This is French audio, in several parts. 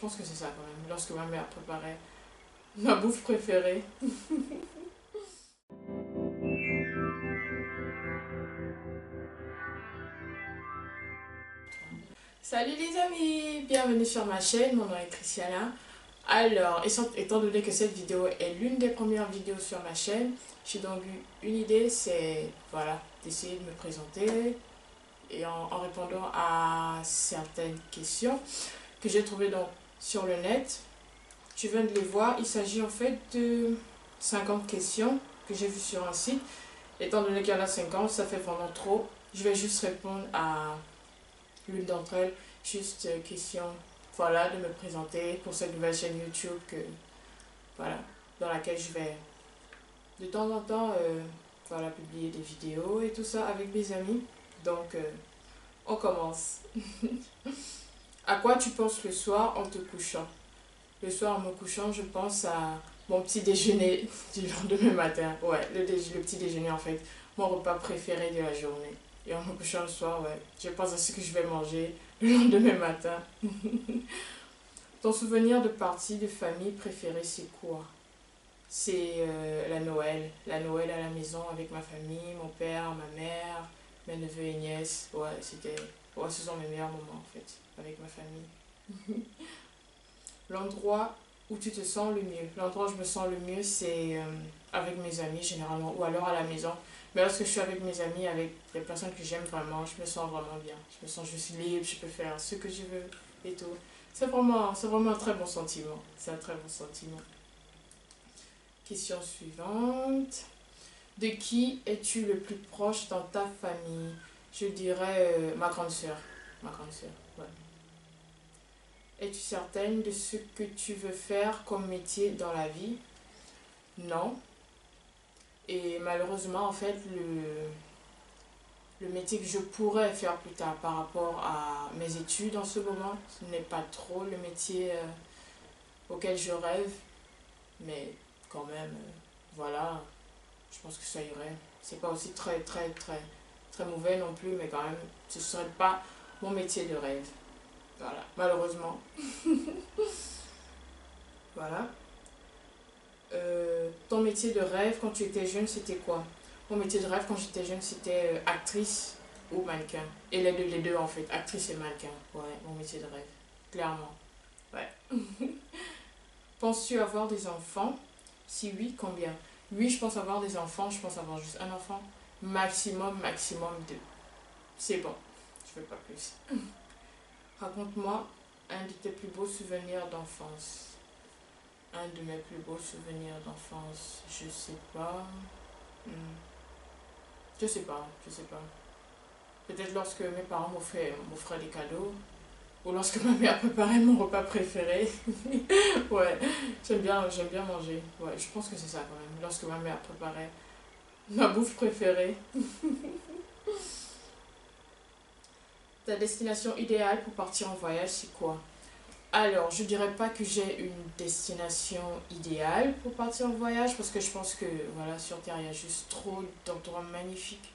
pense que c'est ça quand même, lorsque ma mère préparait ma bouffe préférée. Salut les amis, bienvenue sur ma chaîne, mon nom est Christiana. Alors, étant donné que cette vidéo est l'une des premières vidéos sur ma chaîne, j'ai donc eu une idée, c'est voilà, d'essayer de me présenter et en répondant à certaines questions que j'ai trouvées donc sur le net. Je viens de les voir, il s'agit en fait de 50 questions que j'ai vues sur un site. Étant donné qu'il y en a 50, ça fait vraiment trop. Je vais juste répondre à l'une d'entre elles, juste question voilà, de me présenter pour cette nouvelle chaîne YouTube voilà, dans laquelle je vais de temps en temps voilà, publier des vidéos et tout ça avec mes amis. Donc, on commence. À quoi tu penses le soir en te couchant? Le soir en me couchant, je pense à mon petit déjeuner du lendemain matin. Ouais, le petit déjeuner en fait, mon repas préféré de la journée. Et en me couchant le soir, ouais, je pense à ce que je vais manger le lendemain matin. Ton souvenir de partie de famille préféré, c'est quoi? C'est la Noël à la maison avec ma famille, mon père, ma mère, mes neveux et nièces. Ouais, ce sont mes meilleurs moments en fait, avec ma famille. L'endroit où tu te sens le mieux. L'endroit où je me sens le mieux, c'est avec mes amis généralement, ou alors à la maison. Mais lorsque je suis avec mes amis, avec les personnes que j'aime vraiment, je me sens vraiment bien. Je suis libre, je peux faire ce que je veux et tout. C'est vraiment un très bon sentiment. C'est un très bon sentiment. Question suivante. De qui es-tu le plus proche dans ta famille? Je dirais ma grande sœur. Ma grande sœur, ouais. Es-tu certaine de ce que tu veux faire comme métier dans la vie? Non. Et malheureusement, en fait, le métier que je pourrais faire plus tard par rapport à mes études en ce moment, ce n'est pas trop le métier auquel je rêve. Mais quand même, voilà, je pense que ça irait. C'est pas aussi très mauvais non plus, mais quand même, ce ne serait pas mon métier de rêve. Voilà, malheureusement. Voilà. Ton métier de rêve quand tu étais jeune, c'était quoi? Mon métier de rêve quand j'étais jeune, c'était actrice ou mannequin. Et les deux en fait, actrice et mannequin. Ouais, mon métier de rêve, clairement. Ouais. Penses-tu avoir des enfants? Si oui, combien? Oui, je pense avoir des enfants, je pense avoir juste un enfant. Maximum deux. C'est bon, je veux pas plus. Raconte-moi un de tes plus beaux souvenirs d'enfance. Un de mes plus beaux souvenirs d'enfance, je sais pas. Hmm, je sais pas. Peut-être lorsque mes parents m'offraient des cadeaux. Ou lorsque ma mère préparait mon repas préféré. Ouais, j'aime bien manger. Ouais, je pense que c'est ça quand même. Lorsque ma mère préparait ma bouffe préférée. Ta destination idéale pour partir en voyage, c'est quoi? Alors, je dirais pas que j'ai une destination idéale pour partir en voyage parce que je pense que voilà, sur Terre, il y a juste trop d'endroits magnifiques.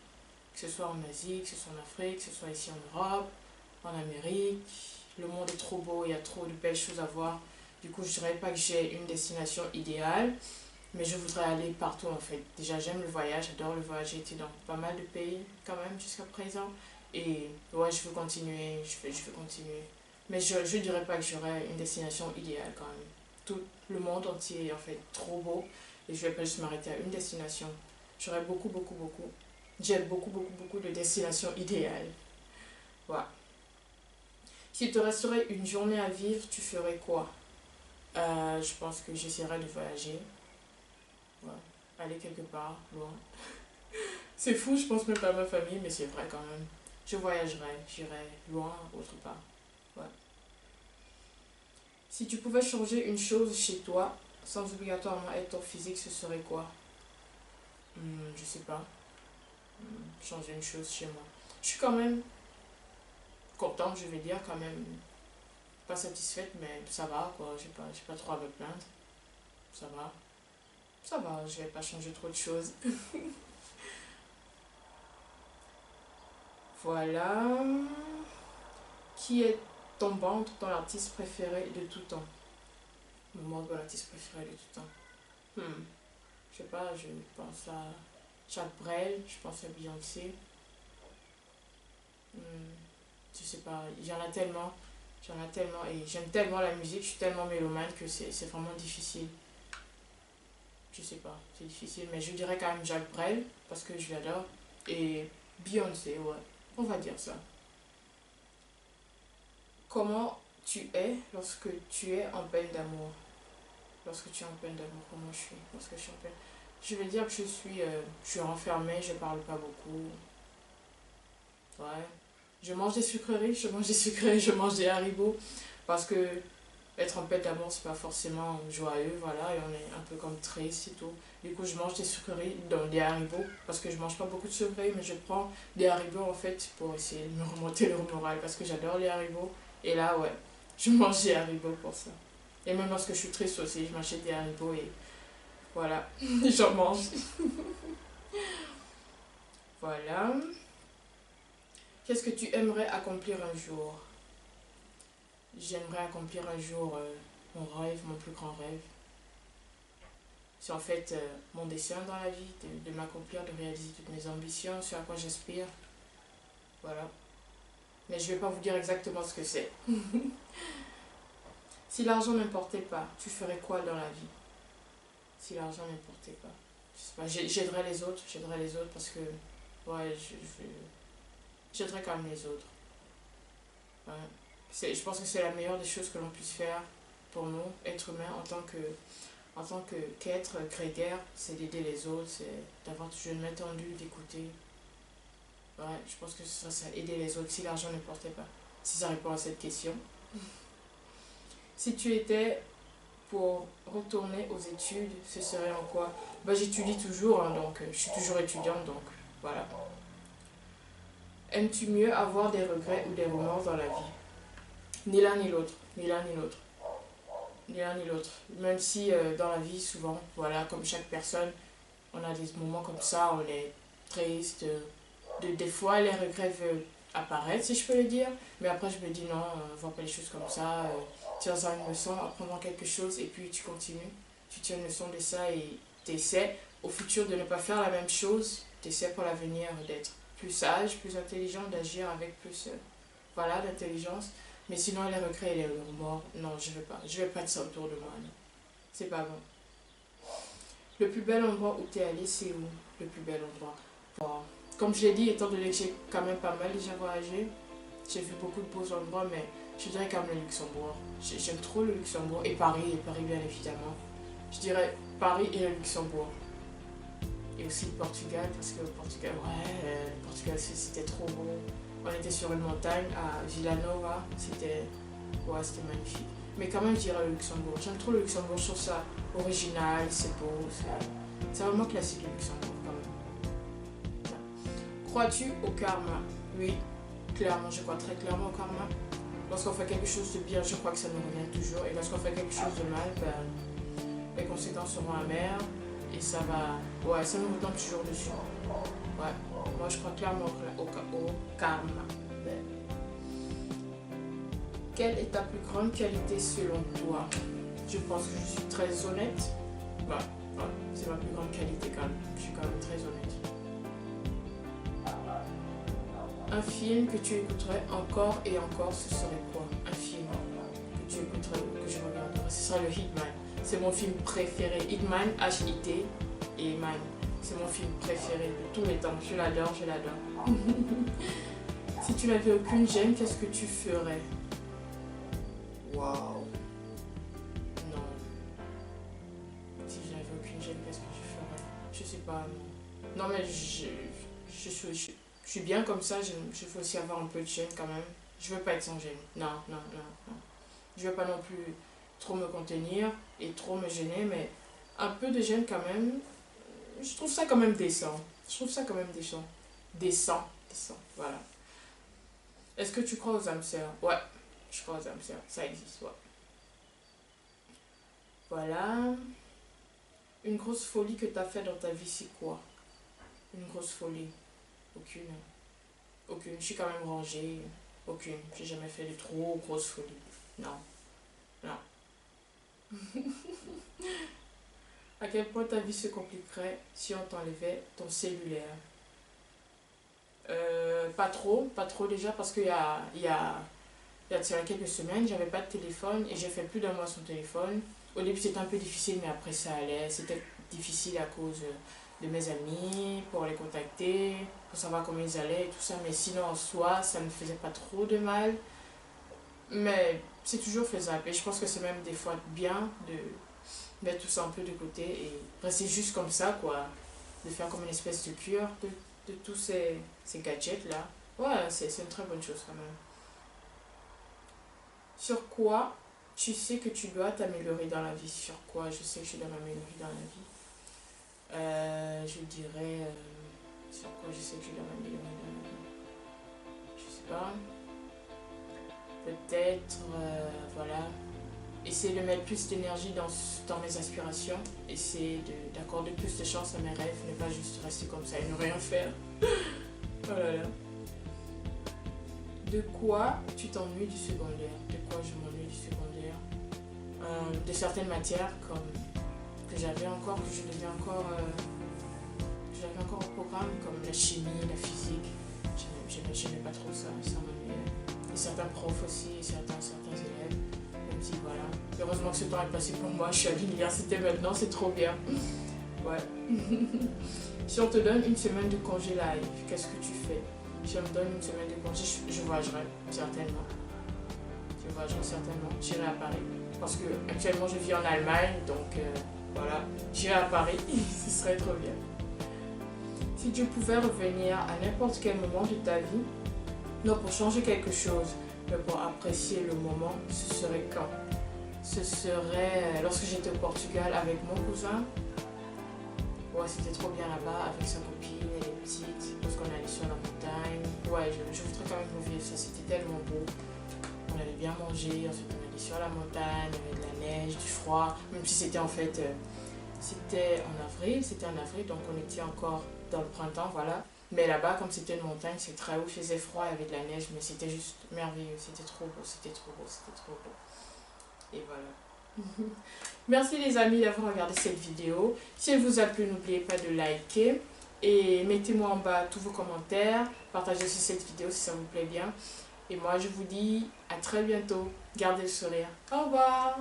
Que ce soit en Asie, que ce soit en Afrique, que ce soit ici en Europe, en Amérique. Le monde est trop beau, il y a trop de belles choses à voir. Du coup, je dirais pas que j'ai une destination idéale, mais je voudrais aller partout en fait. Déjà, j'aime le voyage, j'adore le voyage. J'ai été dans pas mal de pays quand même jusqu'à présent. Et ouais, je veux continuer, je veux continuer. Mais je dirais pas que j'aurais une destination idéale quand même. Tout le monde entier est en fait trop beau et je vais pas juste m'arrêter à une destination. J'aurais beaucoup. J'ai beaucoup de destinations idéales. Voilà. S'il te resterait une journée à vivre, tu ferais quoi? Je pense que j'essaierais de voyager. Ouais. Aller quelque part, loin. C'est fou, je pense même pas à ma famille, mais c'est vrai quand même. Je voyagerais, j'irais loin, autre part. Ouais. Si tu pouvais changer une chose chez toi, sans obligatoirement être ton physique, ce serait quoi? Je sais pas. Changer une chose chez moi. Je suis quand même contente, je vais dire, quand même. Pas satisfaite, mais ça va, quoi. J'ai pas trop à me plaindre. Ça va. Ça va, je vais pas changer trop de choses. Voilà. Qui est. Ton band, ton artiste préféré de tout temps. Mon artiste préféré de tout temps. Hmm. Je sais pas, je pense à Jacques Brel, je pense à Beyoncé. Hmm. Je sais pas, j'en ai tellement, et j'aime tellement la musique, je suis tellement mélomane que c'est vraiment difficile. Je sais pas, c'est difficile, mais je dirais quand même Jacques Brel, parce que je l'adore, et Beyoncé, ouais, on va dire ça. Comment tu es lorsque tu es en peine d'amour? Lorsque tu es en peine d'amour, comment je suis lorsque je suis en peine? Je vais dire que je suis renfermée, je parle pas beaucoup. Ouais. Je mange des sucreries, je mange des sucreries, je mange des haribots. Parce que être en peine d'amour, c'est pas forcément joyeux, voilà, et on est un peu comme triste et tout. Du coup, je mange des sucreries, donc des haribots, parce que je mange pas beaucoup de sucreries, mais je prends des haribots en fait pour essayer de me remonter le moral, parce que j'adore les haribots. Et là, ouais, je mange des haribots pour ça. Et même lorsque je suis triste aussi, je m'achète des haribots et voilà, j'en mange. Voilà. Qu'est-ce que tu aimerais accomplir un jour? J'aimerais accomplir un jour mon rêve, mon plus grand rêve. C'est en fait mon dessein dans la vie, de m'accomplir, de réaliser toutes mes ambitions, ce à quoi j'aspire. Voilà. Mais je ne vais pas vous dire exactement ce que c'est. Si l'argent n'importait pas, tu ferais quoi dans la vie? Si l'argent n'importait pas. Je sais pas, j'aiderais les autres parce que, ouais, j'aiderais quand même les autres. Ouais. Je pense que c'est la meilleure des choses que l'on puisse faire pour nous, être humains, en tant qu'être grégaire, c'est d'aider les autres, c'est d'avoir toujours une main tendue, d'écouter. Ouais, je pense que ce serait ça, aider les autres si l'argent ne portait pas. Si ça répond à cette question. Si tu étais pour retourner aux études, ce serait en quoi? Bah, j'étudie toujours, hein, donc je suis toujours étudiante, donc voilà. Aimes-tu mieux avoir des regrets ou des remords dans la vie? Ni l'un ni l'autre, ni l'un ni l'autre, ni l'un ni l'autre. Même si dans la vie, souvent, voilà, comme chaque personne, on a des moments comme ça, on est triste. Des fois, les regrets veulent apparaître, si je peux le dire. Mais après, je me dis non, vois pas les choses comme ça. Tire-en une leçon, apprends quelque chose et puis tu continues. Tu tires une leçon de ça et tu essaies au futur de ne pas faire la même chose. Tu essaies pour l'avenir d'être plus sage, plus intelligent, d'agir avec plus voilà, d'intelligence. Mais sinon, les regrets et les remords, non, je veux pas. Je veux pas de ça autour de moi. Non. C'est pas bon. Le plus bel endroit où tu es allé, c'est où? Le plus bel endroit. Wow. Comme je l'ai dit, étant donné que j'ai quand même pas mal déjà voyagé, j'ai vu beaucoup de beaux endroits, mais je dirais quand même le Luxembourg. J'aime trop le Luxembourg et Paris bien évidemment. Je dirais Paris et le Luxembourg. Et aussi le Portugal, parce que le Portugal, ouais, le Portugal c'était trop beau. On était sur une montagne à Villanova, ouais, c'était magnifique. Mais quand même, je dirais le Luxembourg. J'aime trop le Luxembourg, je trouve ça original, c'est beau, c'est vraiment classique le Luxembourg quand même. Crois-tu au karma? Oui, clairement, je crois très clairement au karma. Lorsqu'on fait quelque chose de bien, je crois que ça nous revient toujours. Et lorsqu'on fait quelque chose de mal, ben, les conséquences seront amères. Et ça va. Ouais, ça nous retombe toujours dessus. Ouais, moi je crois clairement au karma. Ben. Quelle est ta plus grande qualité selon toi? Je pense que je suis très honnête. Ouais, ouais, c'est ma plus grande qualité quand même. Je suis quand même très honnête. Un film que tu écouterais encore et encore, ce serait quoi? Un film que tu écouterais, que je regarderais, ce serait le Hitman. C'est mon film préféré. Hitman, H-I-T et Man. C'est mon film préféré de tous les temps. Je l'adore, je l'adore. Si tu n'avais aucune gêne, qu'est-ce que tu ferais? Waouh. Non. Si je n'avais aucune gêne, qu'est-ce que je ferais? Je sais pas. Non, mais je suis bien comme ça. Je veux aussi avoir un peu de gêne quand même. Je veux pas être sans gêne. Non, non, non, non. Je veux pas non plus trop me contenir et trop me gêner, mais un peu de gêne quand même. Je trouve ça quand même décent. Je trouve ça quand même décent. Décent, décent, voilà. Est-ce que tu crois aux âmes sœurs? Ouais, je crois aux âmes sœurs. Ça existe, ouais. Voilà. Une grosse folie que tu as fait dans ta vie, c'est quoi? Une grosse folie? Aucune. Aucune. Je suis quand même rangée. Aucune. J'ai jamais fait de trop grosses folies. Non. Non. À quel point ta vie se compliquerait si on t'enlevait ton cellulaire? Pas trop déjà parce il y a de cela quelques semaines, j'avais pas de téléphone et j'ai fait plus d'un mois sans téléphone. Au début c'était un peu difficile mais après ça allait. C'était difficile à cause de mes amis, pour les contacter, pour savoir comment ils allaient et tout ça. Mais sinon en soi, ça ne faisait pas trop de mal. Mais c'est toujours faisable et je pense que c'est même des fois bien de mettre tout ça un peu de côté et rester juste comme ça quoi. De faire comme une espèce de cure de tous ces gadgets là. Ouais, c'est une très bonne chose quand même. Sur quoi tu sais que tu dois t'améliorer dans la vie? Sur quoi je sais que je dois m'améliorer dans la vie? Je dirais... sur quoi je sais que je dois m'améliorer dans la vie? Je sais pas. Peut-être, voilà. Essayer de mettre plus d'énergie dans mes aspirations. Essayer d'accorder plus de chance à mes rêves. Ne pas juste rester comme ça et ne rien faire. Oh là là. De quoi tu t'ennuies du secondaire? De quoi je m'ennuie du secondaire? De certaines matières comme que j'avais encore, que je devais encore, que j'avais encore au programme, comme la chimie, la physique. J'aimais pas trop ça, ça m'ennuyait. Et certains profs aussi, et certains élèves. Même si voilà. Heureusement que ce temps est passé pour moi, je suis à l'université maintenant, c'est trop bien. Ouais. Si on te donne une semaine de congé live, qu'est-ce que tu fais? Si on me donne une semaine de congé, je voyagerai, certainement. Je voyagerai certainement. J'irai à Paris. Parce que actuellement je vis en Allemagne, donc voilà. J'irai à Paris, ce serait trop bien. Si tu pouvais revenir à n'importe quel moment de ta vie, non pour changer quelque chose, mais pour apprécier le moment, ce serait quand? Ce serait lorsque j'étais au Portugal avec mon cousin. Ouais, c'était trop bien là-bas avec sa copine, elle est petite, parce qu'on allait sur la montagne. Ouais, je voudrais quand même revivre ça, c'était tellement beau. On avait bien mangé, ensuite on allait sur la montagne, il y avait de la neige, du froid, même si c'était en fait, c'était en avril, donc on était encore dans le printemps, voilà. Mais là-bas, comme c'était une montagne, c'est très haut, il faisait froid, il y avait de la neige, mais c'était juste merveilleux, c'était trop beau, c'était trop beau, c'était trop beau. Et voilà. Merci les amis d'avoir regardé cette vidéo. Si elle vous a plu, n'oubliez pas de liker. Et mettez-moi en bas tous vos commentaires. Partagez aussi cette vidéo si ça vous plaît bien. Et moi je vous dis à très bientôt. Gardez le sourire. Au revoir.